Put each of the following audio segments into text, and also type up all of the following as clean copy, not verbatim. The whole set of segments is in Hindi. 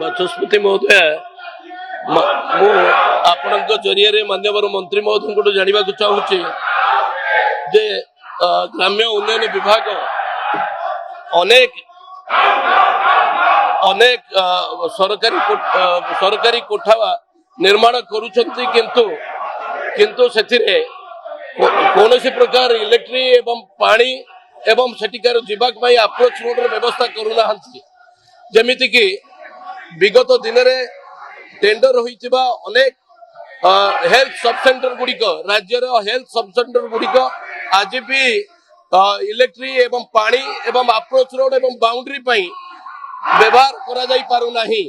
ବାଚସ୍ପତି ମହୋଦୟ ମୁଁ ଆପଣଙ୍କ ଜରିଆରେ ମାନ୍ୟବର ମନ୍ତ୍ରୀ ମହୋଦୟଙ୍କଠୁ ଜାଣିବାକୁ ଚାହୁଁଛି ଯେ ଗ୍ରାମ୍ୟ ଉନ୍ନୟନ ବିଭାଗ ଅନେକ ଅନେକ ସରକାରୀ କୋଠା ନିର୍ମାଣ କରୁଛନ୍ତି କିନ୍ତୁ ସେଥିରେ କୌଣସି ପ୍ରକାର ଇଲେକ୍ଟ୍ରି ଏବଂ ପାଣି ଏବଂ ସେଠିକାର ଯିବା ପାଇଁ ଆପ୍ରୋଚ୍ ରୋଡର ବ୍ୟବସ୍ଥା କରୁନାହାନ୍ତି। ଯେମିତିକି विगत दिन में टेंडर होइतिबा अनेक हेल्थ सब सेंटर गुड़िक राज्य हेल्थ सब सेंटर गुड़िक आज भी इलेक्ट्री एवं पानी एवं अप्रोच रोड एवं बाउंड्री पई व्यवहार करा जाई पारु नाही।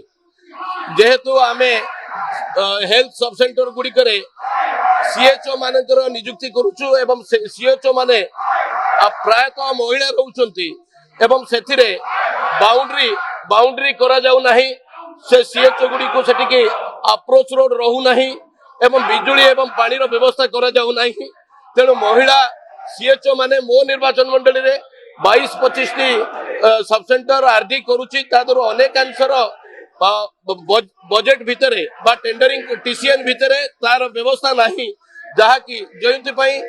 जेहेतु आमे हेल्थ सब सेंटर गुड़िक रे सीएचओ मानकर नियुक्ति करूछु एवं सीएचओ माने प्रायतः महिला रहउछंती एवं सेथिरे बाउंड्री करा जाउ नाही। से सीएचओ गुड़ी को सेटिके अप्रोच रोड रहू नहीं एवं बिजुली एवं पानी रो व्यवस्था करा जाउ नहीं। तेणु महिला सीएचओ माने मो निर्वाचन मंडली रे 22-25 टी सब सेंटर आरडी करूची तादर अनेक आंसर बजेट भितरे बा टेंडरिंग टीसीएन भितरे तार व्यवस्था नहीं जहा कि जयंती पई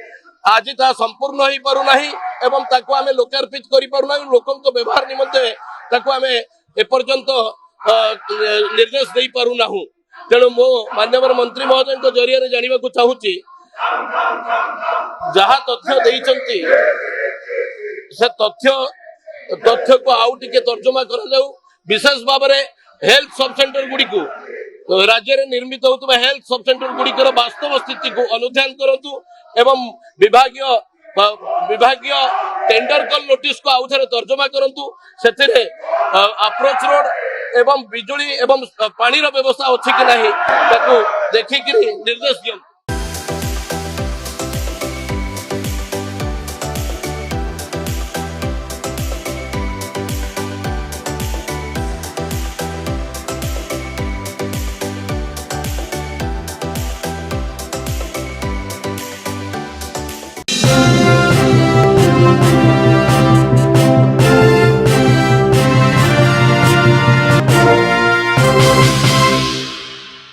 आज ता संपूर्ण होई पारु नाही एवं ताको आमे लोकार्पित करि पारु नाही। लोकन को व्यवहार निमंते ताको आमे एपर्यंत निर्देश दे पारु नाहु। तेणु मो मान्यवर मंत्री महोदय जरिया जानिबा को चाहूची जहा तथ्य देइचंती से तथ्य को आउ टिके तर्जमा करा जाऊ। विशेष भाव में हेल्थ सब सेंटर गुड़ी को राज्य में निर्मित होता हेल्थ सब सेंटर गुड़िकर वास्तव स्थिति को अनुध्यान करंतु एवं विभागीय टेंडर कल नोटिस को आउ थे तर्जमा करंतु। सेथिरे अप्रोच रोड एवं बिजुली एवं पानी रो व्यवस्था अच्छी कि नहीं ताकू देखिक निर्देश दियंतु।